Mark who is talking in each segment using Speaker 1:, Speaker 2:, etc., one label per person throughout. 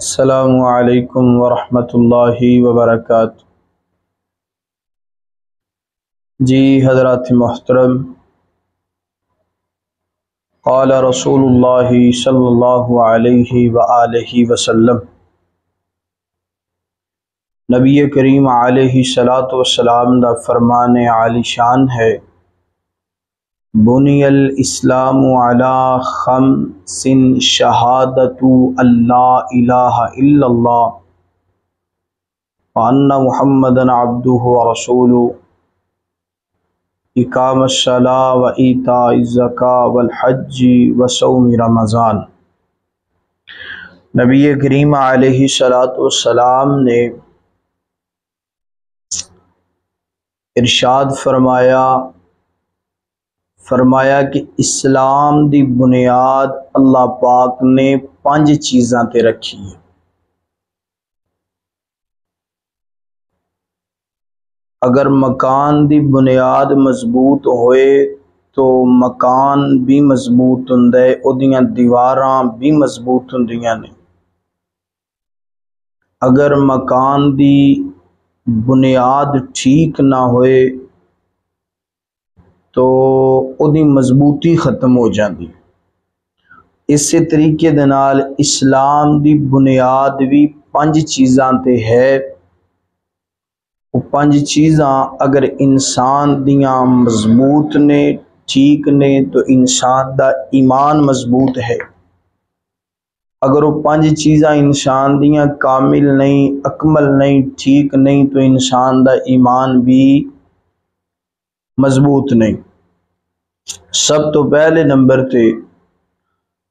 Speaker 1: السلام علیکم ورحمۃ اللہ وبرکاتہ۔ جی حضرات محترم، قال رسول اللہ صلی اللہ علیہ وآلہ وسلم، نبی کریم علیہ الصلاۃ والسلام دا فرمان عالی شان ہے، بنی الاسلام علی خمس شہادۃ اللہ الہ الا اللہ وان محمدا عبدہ ورسولہ، اقام الصلاۃ و ایتاء الزکاۃ والحج وصوم رمضان۔ نبی کریم علیہ الصلاۃ والسلام نے ارشاد فرمایا کہ اسلام دی بنیاد اللہ پاک نے 5 چیزاں تے رکھی ہے۔ اگر مکان دی بنیاد مضبوط ہوئے تو مکان بھی مضبوط ہوندا ہے، اودیاں دیواراں بھی مضبوط ہوندیاں نے۔ اگر مکان دی بنیاد ٹھیک نہ ہوئے تو اودی مضبوطی ختم ہو جاندی۔ اسی طریقے دے نال اسلام دی بنیاد بھی 5 چیزاں تے ہے۔ وہ 5 چیزاں اگر انسان دیاں مضبوط نے، ٹھیک نے، تو انسان دا ایمان مضبوط ہے۔ اگر وہ 5 چیزاں انسان دیاں کامل نہیں، اکمل نہیں، ٹھیک نہیں، تو انسان دا ایمان بھی مضبوط نہیں۔ سب تو پہلے نمبر تے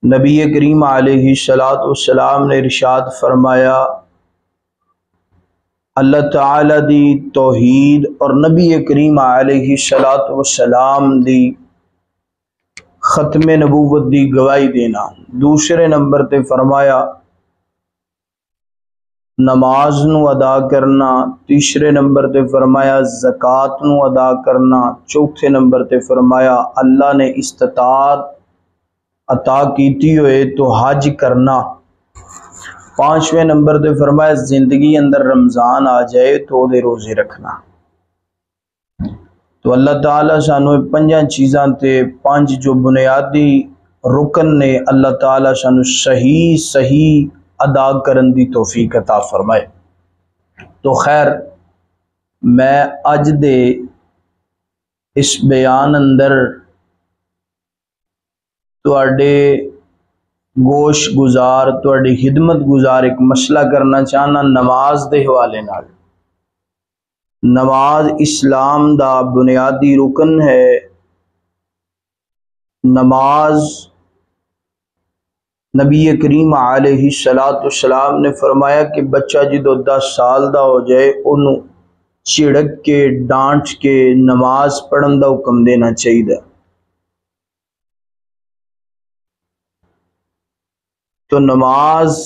Speaker 1: نبی کریم علیہ الصلاۃ والسلام نے ارشاد فرمایا، اللہ تعالی دی توحید اور نبی کریم علیہ الصلاۃ والسلام دی ختم نبوت دی گواہی دینا۔ دوسرے نمبر تے فرمایا نماز نو ادا کرنا۔ تیسرے نمبر تے فرمایا زکوٰۃ نو ادا کرنا۔ چوتھے نمبر تے فرمایا اللہ نے استطاعت عطا کیتی ہوئے تو حج کرنا۔ 5ویں نمبر تے فرمایا زندگی اندر رمضان آ جائے تو دے روزے رکھنا۔ تو اللہ تعالیٰ سانو 5 چیزاں تے 5 جو بنیادی رکن نے اللہ تعالیٰ سانو صحیح ادا کرن دی توفیق عطا فرمائے۔ تو خیر، میں اج دے اس بیان اندر تواڈے گوش گزار، تواڈی خدمت گزار ایک مسئلہ کرنا چاہنا نماز دے حوالے نال۔ نماز اسلام دا بنیادی رکن ہے۔ نماز نبی کریم علیہ الصلاۃ والسلام نے فرمایا کہ بچہ جدو 10 سال دا ہو جائے انہوں چھڑک کے ڈانٹ کے نماز پڑھن دا حکم دینا چاہیے۔ تو نماز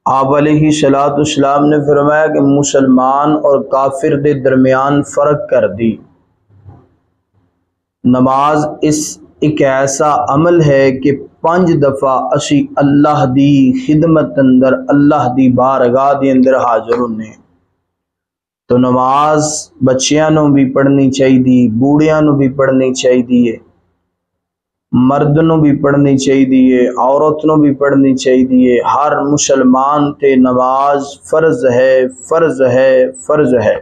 Speaker 1: آپ علیہ الصلاۃ والسلام نے فرمایا کہ مسلمان اور کافر دے درمیان فرق کر دی۔ نماز ایک ایسا عمل ہے کہ 5 دفعہ اسی اللہ دی خدمت اندر، اللہ دی بارگاہ دی اندر حاضر ہونے۔ تو نماز بچیاں نو بھی پڑھنی چاہیے، بوڑھیاں نو بھی پڑھنی چاہیے، مرد نو بھی پڑھنی چاہیے، عورت نو بھی پڑھنی چاہیے۔ ہر مسلمان تے نماز فرض ہے، فرض ہے، فرض ہے۔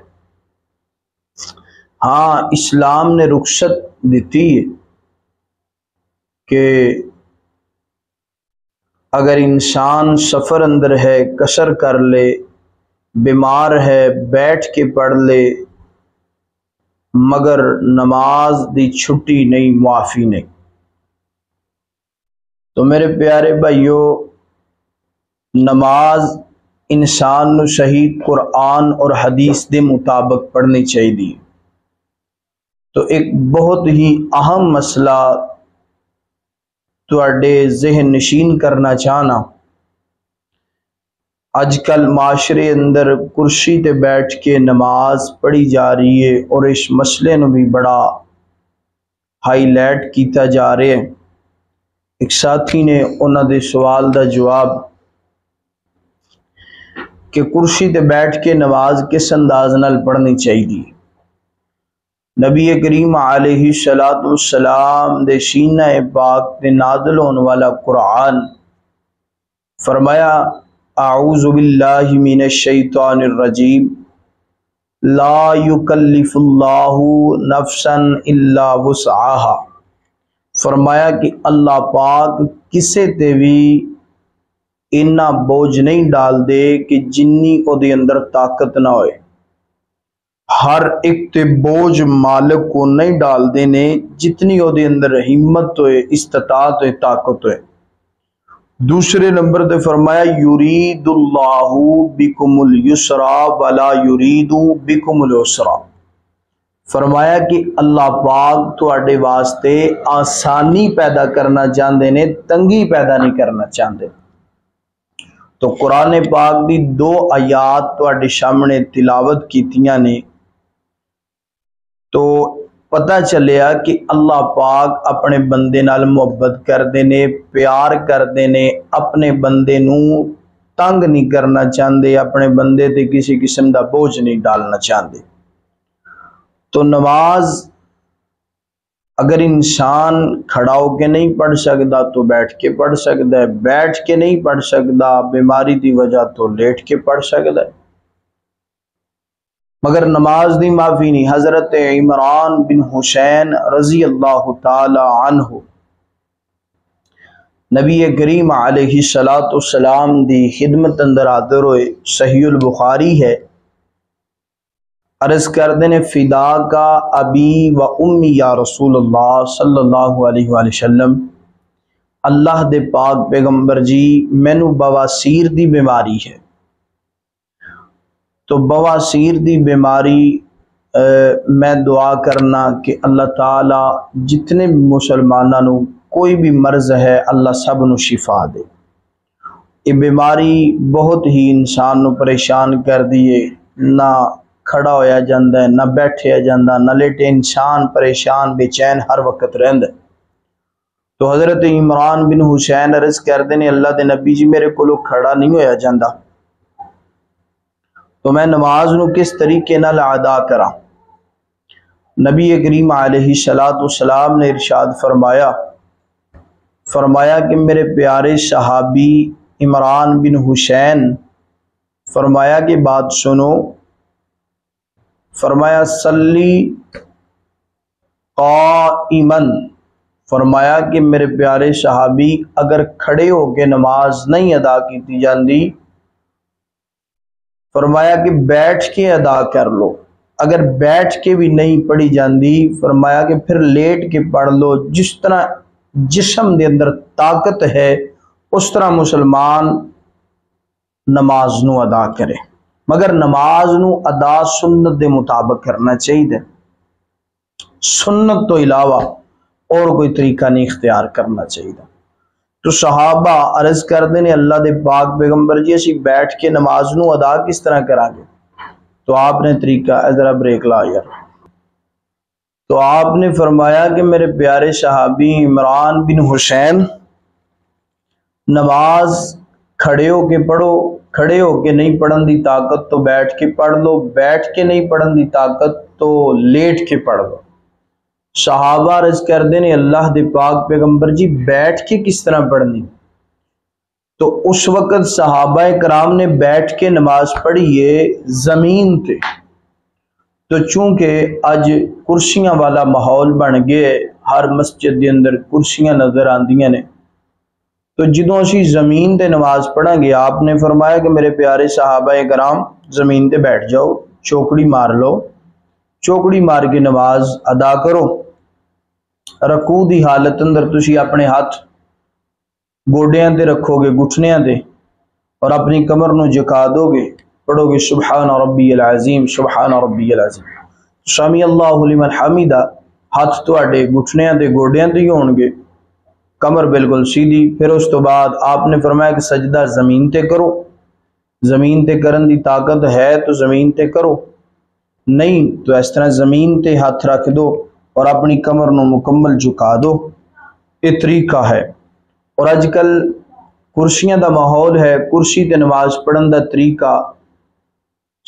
Speaker 1: ہاں، اسلام نے رخصت دیتی ہے کہ اگر انسان سفر اندر ہے قصر کر لے، بیمار ہے بیٹھ کے پڑھ لے، مگر نماز دی چھٹی نہیں، معافی نہیں۔ تو میرے پیارے بھائیو، نماز انسان نو صحیح قرآن اور حدیث دے مطابق پڑھنی چاہیے۔ تو ایک بہت ہی اہم مسئلہ تواڈے ذہن نشین کرنا چاہنا، اج کل معاشرے اندر کرسی تے بیٹھ کے نماز پڑھی جا رہی ہے اور اس مسئلے نو بھی بڑا ہائی لائٹ کیتا جا رہا ہے۔ ایک ساتھی نے انہاں دے سوال دا جواب کہ کرسی تے بیٹھ کے نماز کس انداز نال پڑھنی چاہیے۔ نبی کریم علیہ الصلوۃ والسلام دے سینہ پاک تے نازل ہونے والا قرآن فرمایا اعوذ باللہ من الشیطان الرجیم لا یکلف اللہ نفسا الا وسعها، فرمایا کہ اللہ پاک کسے تے بھی اتنا بوجھ نہیں ڈال دے کہ جنی او دے اندر طاقت نہ ہوئے۔ ہر ایک تے بوجھ مالک کو نہیں ڈال دینے جتنی او دے اندر ہمت ہوئے، استطاعت ہوئے، طاقت ہوئے۔ دوسرے نمبر تے فرمایا یرید اللہ بکم الیسرا ولا یرید بکم العسرا، فرمایا کہ اللہ پاک تواڈے واسطے آسانی پیدا کرنا چاہتے نے، تنگی پیدا نہیں کرنا چاہتے۔ تو قرآن پاک دی 2 آیات تواڈے سامنے تلاوت کیتیاں نے، تو پتہ چلیا کہ اللہ پاک اپنے بندے نال محبت کردے نے، پیار کردے نے، اپنے بندے نو تنگ نہیں کرنا چاہتے، اپنے بندے تے کسی قسم دا بوجھ نہیں ڈالنا چاہتے۔ تو نماز اگر انسان کھڑا ہو کے نہیں پڑھ سکتا تو بیٹھ کے پڑھ سکتا ہے، بیٹھ کے نہیں پڑھ سکتا بیماری دی وجہ تو لیٹ کے پڑھ سکتا ہے، مگر نماز دی معافی نہیں۔ حضرت عمران بن حسین رضی اللہ تعالی عنہ نبی کریم علیہ الصلوۃ والسلام دی خدمت اندر حاضر ہوئے، صحیح البخاری ہے، عرض کردے نے فدا کا ابی و امی یا رسول اللہ صلی اللہ علیہ وآلہ وسلم، اللہ دے پاک پیغمبر جی مینو بواسیر دی بیماری ہے۔ تو بواسیر دی بیماری میں دعا کرنا کہ اللہ تعالی جتنے بھی مسلمانوں نو کوئی بھی مرض ہے اللہ سب نو شفا دے۔ یہ بیماری بہت ہی انسان نو پریشان کر دیے، نہ کھڑا ہویا جاندہ ہے، نہ بیٹھیا جاندہ، نہ لیٹے، انسان پریشان بے چین ہر وقت رہندہ ہے۔ تو حضرت عمران بن حسین عرض کردے نے اللہ دے نبی جی میرے کو کھڑا نہیں ہویا جاندہ، تو میں نماز نو کس طریقے نال ادا کرا؟ نبی کریم علیہ الصلوۃ والسلام نے ارشاد فرمایا کہ میرے پیارے صحابی عمران بن حسین، فرمایا کہ بات سنو، فرمایا صلی قائماً، فرمایا کہ میرے پیارے صحابی اگر کھڑے ہو کے نماز نہیں ادا کی جاندی، فرمایا کہ بیٹھ کے ادا کر لو، اگر بیٹھ کے بھی نہیں پڑھی جاندی فرمایا کہ پھر لیٹ کے پڑھ لو، جس طرح جسم دے اندر طاقت ہے اس طرح مسلمان نماز نو ادا کرے، مگر نماز نو ادا سنت دے مطابق کرنا چاہیے، سنت تو علاوہ اور کوئی طریقہ نہیں اختیار کرنا چاہیے۔ تو صحابہ عرض کردے نے اللہ دے پاک پیغمبر جی اسی بیٹھ کے نماز نو ادا کس طرح کرا گے؟ تو آپ نے طریقہ ذرا بریک لا یار، تو آپ نے فرمایا کہ میرے پیارے صحابی عمران بن حسین نماز کھڑے ہو کے پڑھو، کھڑے ہو کے نہیں پڑھن دی طاقت تو بیٹھ کے پڑھ لو، بیٹھ کے نہیں پڑھن دی طاقت تو لیٹ کے پڑھ لو۔ صحابہ عرض کردے نے اللہ دے پاک پیغمبر جی بیٹھ کے کس طرح پڑھنی؟ تو اس وقت صحابہ کرام نے بیٹھ کے نماز پڑھی ہے زمین تے، تو چونکہ اج کرسیاں والا ماحول بن گئے، ہر مسجد دے اندر کرسیاں نظر آندیاں نے، تو جدوں اسی زمین تے نماز پڑھیں گے آپ نے فرمایا کہ میرے پیارے صحابہ کرام زمین تے بیٹھ جاؤ، چوکڑی مار لو، چوکڑی مار کے نماز ادا کرو۔ رکوع دی حالت اندر تسی اپنے ہاتھ گوڈیاں تے رکھو گے، گھٹنیاں تے، اور اپنی کمر نو جھکا دو گے، پڑھو گے سبحان ربی العظیم سبحان ربی العظیم، سمی اللہ لمن حمیدہ، ہاتھ تواڈے گھٹنیاں تے گوڈیاں تے ہی ہون گے، کمر بالکل سیدھی۔ پھر اس تو بعد آپ نے فرمایا کہ سجدہ زمین تے کرو، زمین تے کرن دی طاقت ہے تو زمین تے کرو، نہیں تو اس طرح زمین تے ہاتھ رکھ دو اور اپنی کمر نو مکمل جھکا دو، یہ طریقہ ہے۔ اور اج کل کرسیاں دا ماحول ہے، کرسی تے نماز پڑھن دا طریقہ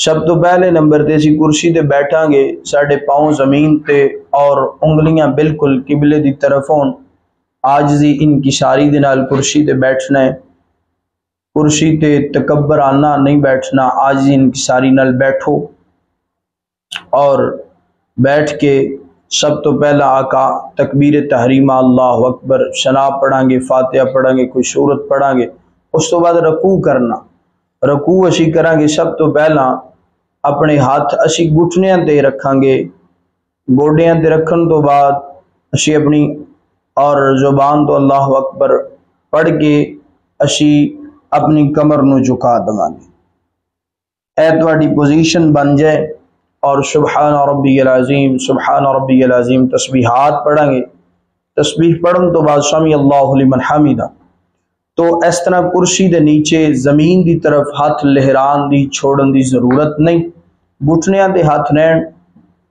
Speaker 1: سب تو پہلے نمبر تے اسی کرسی تے بیٹھاں گے، ساڈے پاؤں زمین تے اور انگلیاں بالکل قبلے دی طرف ہون، عاجزی انکساری دے نال کرسی تے بیٹھنا ہے۔ کرسی تے تکبرانہ نہیں بیٹھنا، عاجزی انکساری نال بیٹھو، اور بیٹھ کے سب تو پہلا آقا تکبیر تحریمہ اللہ اکبر ثنا پڑھاں گے، فاتحہ پڑھاں گے، کوئی سورت پڑھاں گے، اس تو بعد رکوع کرنا۔ رکوع اسی کراں گے سب تو پہلا اپنے ہاتھ اسی گھٹنیاں تے رکھاں گے، گوڈیاں تے رکھن تو بعد اسی اپنی اور زبان تو اللہ اکبر پڑھ کے اسی اپنی کمر نو جھکا دواں گے۔ اے تواڈی پوزیشن بن جائے، اور سبحان ربی العظیم سبحان ربی العظیم تسبیحات پڑھیں گے۔ تسبیح پڑھن تو بعد سمی اللہ لمن حمیدہ، تو اس طرح کرسی دے نیچے زمین دی طرف ہاتھ لہران دی چھوڑن دی ضرورت نہیں، گھٹنیاں تے ہاتھ رہن،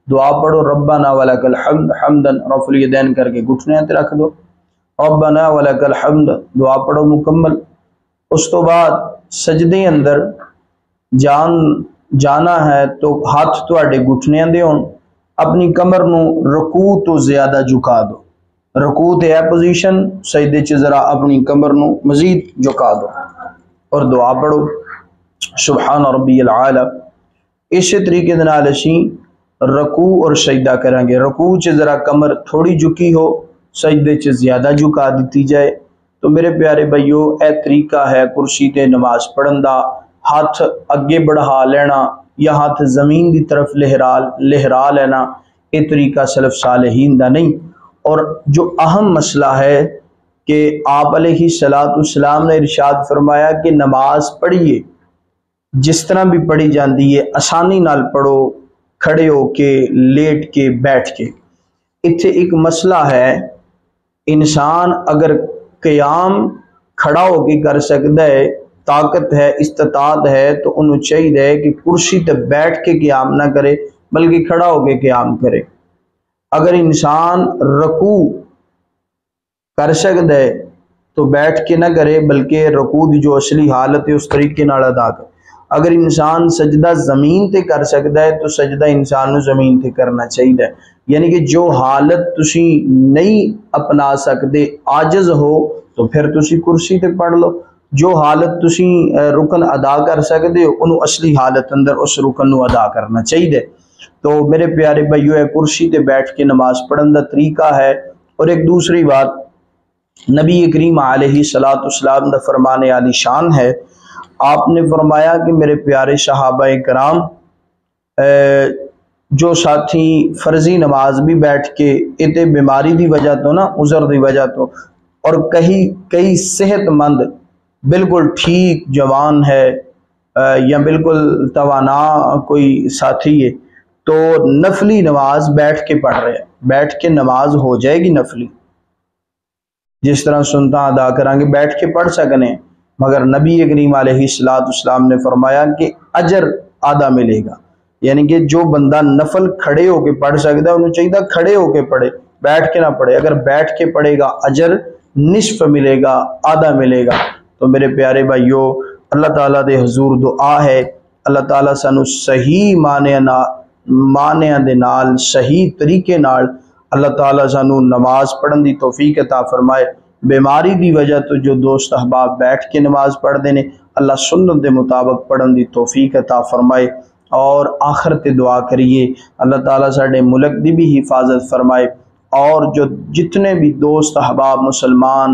Speaker 1: دعا پڑھو ربنا ولک الحمد حمدا رفع الیدین کر کے گھٹنیاں تے رکھ دو، ربنا ولک الحمد دعا پڑھو مکمل۔ اس تو بعد سجدے اندر جانا ہے تو ہاتھ تواڈے گھٹنیاں دے ہون، اپنی کمر نو رکوع تو زیادہ جھکا دو، رکوع تے ہے پوزیشن، سجدے چ ذرا اپنی کمر نو مزید جھکا دو اور دعا پڑھو سبحان ربی العالی۔ اسی طریقے دے نال اسی رکوع اور سجدہ کریں گے، رکوع چ ذرا کمر تھوڑی جھکی ہو، سجدے چ زیادہ جھکا دیتی جائے۔ تو میرے پیارے بھائیو، اے طریقہ ہے کرسی تے نماز پڑھن دا، ہاتھ اگے بڑھا لینا یا ہاتھ زمین دی طرف لہرا لینا، یہ طریقہ سلف صالحین دا نہیں۔ اور جو اہم مسئلہ ہے کہ آپ علیہ السلام نے ارشاد فرمایا کہ نماز پڑھیے جس طرح بھی پڑھی جاندی ہے، آسانی نال پڑھو، کھڑے ہو کے، لیٹ کے، بیٹھ کے۔ اتھے ایک مسئلہ ہے، انسان اگر قیام کھڑا ہو کے کر سکتا ہے، طاقت ہے، استطاعت ہے، تو انہوں چاہیے کہ کرسی تے بیٹھ کے قیام نہ کرے بلکہ کھڑا ہو کے قیام کرے۔ اگر انسان رکوع کر سکتا ہے تو بیٹھ کے نہ کرے بلکہ رکوع دی جو اصلی حالت ہے اس طریقے نال ادا کرے۔ اگر انسان سجدہ زمین تے کر سکتا ہے تو سجدہ انسان نو زمین تے کرنا چاہیے، یعنی کہ جو حالت تسی نہیں اپنا سکتے، عاجز ہو، تو پھر تسی کرسی تے پڑھ لو۔ جو حالت تسی رکن ادا کر سکتے ہو، انہوں اصلی حالت اندر اس رکن نو ادا کرنا چاہیے۔ تو میرے پیارے بھائیو، کرسی تے بیٹھ کے نماز پڑھن دا طریقہ ہے۔ اور ایک دوسری بات، نبی کریم علیہ السلام دا فرمان عالی شان ہے، آپ نے فرمایا کہ میرے پیارے صحابہ کرام جو ساتھی فرضی نماز بھی بیٹھ کے اتے بیماری دی وجہ تو نا، عذر دی وجہ تو، اور کئی صحت مند بالکل ٹھیک جوان ہے یا بالکل توانا کوئی ساتھی ہے، تو نفلی نماز بیٹھ کے پڑھ رہے ہیں، بیٹھ کے نماز ہو جائے گی نفلی، جس طرح سنتا ادا کریں گے بیٹھ کے پڑھ سکنے، مگر نبی کریم علیہ السلام نے فرمایا کہ اجر آدھا ملے گا، یعنی کہ جو بندہ نفل کھڑے ہو کے پڑھ سکتا ہے انہوں چاہیے کھڑے ہو کے پڑھے، بیٹھ کے نہ پڑھے۔ اگر بیٹھ کے پڑھے گا اجر نصف ملے گا، آدھا ملے گا۔ تو میرے پیارے بھائیو، اللہ تعالیٰ دے حضور دعا ہے اللہ تعالیٰ سانو صحیح معنیاں دے نال، صحیح طریقے نال اللہ تعالیٰ سانو نماز پڑھن دی توفیق عطا فرمائے۔ بیماری دی وجہ تو جو دوست احباب بیٹھ کے نماز پڑھ دینے، اللہ سنت دے مطابق پڑھن دی توفیق عطا فرمائے۔ اور آخر تے دعا کریے اللہ تعالیٰ ساڈے ملک دی بھی حفاظت فرمائے، اور جو جتنے بھی دوست احباب مسلمان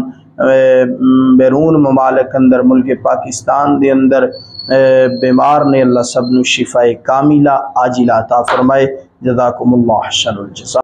Speaker 1: بیرون ممالک اندر، ملک پاکستان دے اندر بیمار نے، اللہ سب نو شفائے کاملہ عاجلہ عطا فرمائے۔ جزاکم اللہ خیر الجزا۔